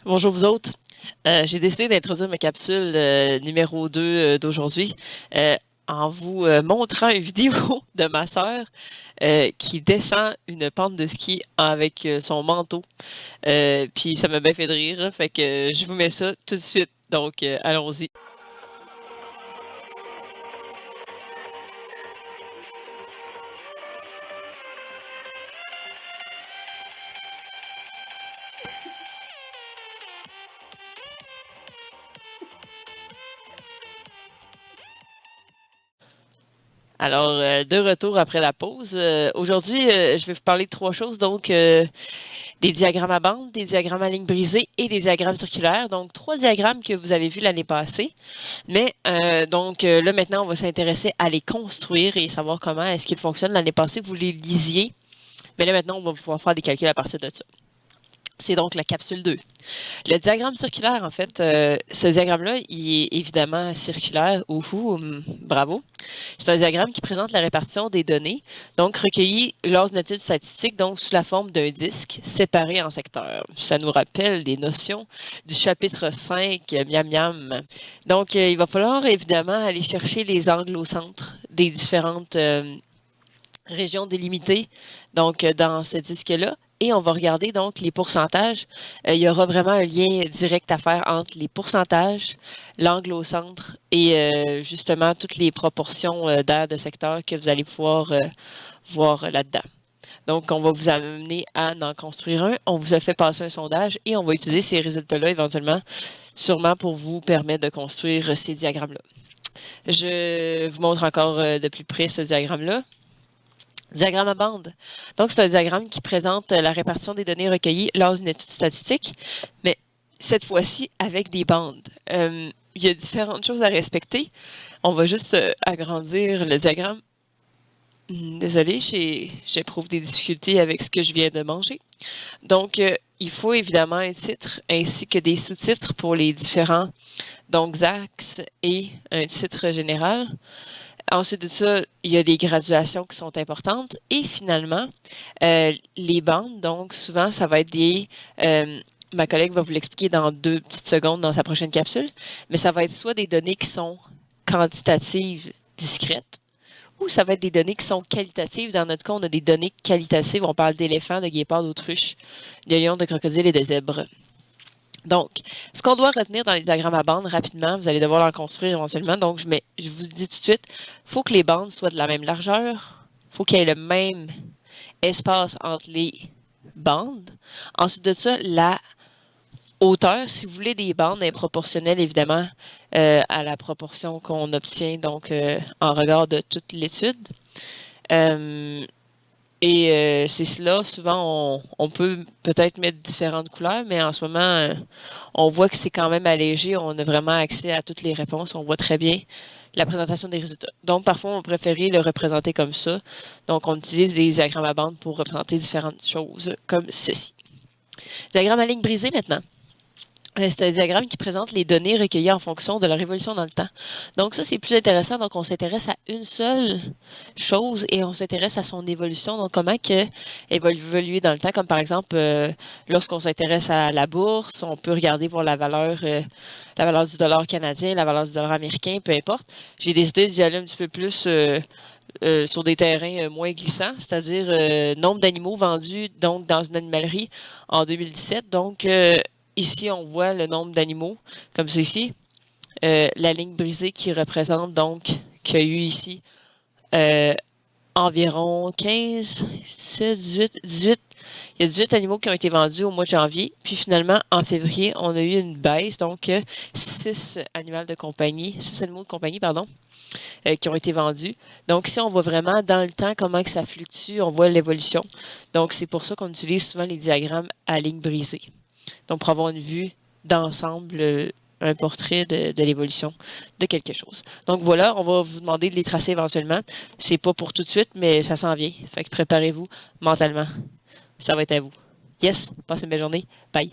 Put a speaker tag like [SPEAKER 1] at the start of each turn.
[SPEAKER 1] Bonjour vous autres. J'ai décidé d'introduire ma capsule numéro 2 d'aujourd'hui euh, en vous montrant une vidéo de ma sœur qui descend une pente de ski avec son manteau. Puis ça m'a bien fait de rire, hein, fait que je vous mets ça tout de suite. Donc allons-y. Alors, de retour après la pause. Aujourd'hui, je vais vous parler de trois choses. Donc, des diagrammes à bande, des diagrammes à ligne brisée et des diagrammes circulaires. Donc, trois diagrammes que vous avez vus l'année passée. Mais là, maintenant, on va s'intéresser à les construire et savoir comment est-ce qu'ils fonctionnent. L'année passée, vous les lisiez. Mais là, maintenant, on va pouvoir faire des calculs à partir de ça. C'est donc la capsule 2. Le diagramme circulaire, en fait, ce diagramme-là, il est évidemment circulaire. Bravo. C'est un diagramme qui présente la répartition des données, donc recueillies lors d'une étude statistique, donc sous la forme d'un disque séparé en secteurs. Ça nous rappelle des notions du chapitre 5, miam miam. Donc, il va falloir évidemment aller chercher les angles au centre des différentes régions délimitées, donc dans ce disque-là. Et on va regarder donc les pourcentages. Il y aura vraiment un lien direct à faire entre les pourcentages, l'angle au centre et justement toutes les proportions d'aires de secteur que vous allez pouvoir voir là-dedans. Donc, on va vous amener à en construire un. On vous a fait passer un sondage et on va utiliser ces résultats-là éventuellement, sûrement pour vous permettre de construire ces diagrammes-là. Je vous montre encore de plus près ce diagramme-là. Diagramme à bande. Donc, c'est un diagramme qui présente la répartition des données recueillies lors d'une étude statistique, mais cette fois-ci avec des bandes. Il y a différentes choses à respecter. On va juste agrandir le diagramme. Désolée, j'éprouve des difficultés avec ce que je viens de manger. Donc, il faut évidemment un titre ainsi que des sous-titres pour les différents axes et un titre général. Ensuite de ça, il y a des graduations qui sont importantes. Et finalement, les bandes, donc souvent, ça va être ma collègue va vous l'expliquer dans 2 petites secondes dans sa prochaine capsule, mais ça va être soit des données qui sont quantitatives discrètes, ou ça va être des données qui sont qualitatives. Dans notre cas, on a des données qualitatives. On parle d'éléphants, de guépards, d'autruches, de lions, de crocodiles et de zèbres. Donc, ce qu'on doit retenir dans les diagrammes à bandes rapidement, vous allez devoir en construire éventuellement. Donc, je vous dis tout de suite, il faut que les bandes soient de la même largeur. Il faut qu'il y ait le même espace entre les bandes. Ensuite de ça, la hauteur, si vous voulez des bandes, est proportionnelle évidemment à la proportion qu'on obtient donc en regard de toute l'étude. C'est cela, souvent on peut peut-être mettre différentes couleurs, mais en ce moment, on voit que c'est quand même allégé, on a vraiment accès à toutes les réponses, on voit très bien la présentation des résultats. Donc, parfois, on préférait le représenter comme ça. Donc, on utilise des diagrammes à bande pour représenter différentes choses comme ceci. Diagramme à ligne brisée maintenant. C'est un diagramme qui présente les données recueillies en fonction de leur évolution dans le temps. Donc ça, c'est plus intéressant. Donc on s'intéresse à une seule chose et on s'intéresse à son évolution. Donc comment elle va évoluer dans le temps. Comme par exemple, lorsqu'on s'intéresse à la bourse, on peut regarder voir la valeur du dollar canadien, la valeur du dollar américain, peu importe. J'ai décidé d'y aller un petit peu plus sur des terrains moins glissants, c'est-à-dire nombre d'animaux vendus donc dans une animalerie en 2017. Donc ici, on voit le nombre d'animaux, comme ceci. La ligne brisée qui représente donc qu'il y a eu ici environ 15, 17, 18. Il y a 18 animaux qui ont été vendus au mois de janvier. Puis finalement, en février, on a eu une baisse. Donc, 6 animaux de compagnie, qui ont été vendus. Donc, ici, on voit vraiment dans le temps comment que ça fluctue. On voit l'évolution. Donc, c'est pour ça qu'on utilise souvent les diagrammes à ligne brisée. Donc, pour avoir une vue d'ensemble, un portrait de l'évolution de quelque chose. Donc voilà, on va vous demander de les tracer éventuellement. C'est pas pour tout de suite, mais ça s'en vient. Fait que préparez-vous mentalement. Ça va être à vous. Yes, passez une belle journée. Bye.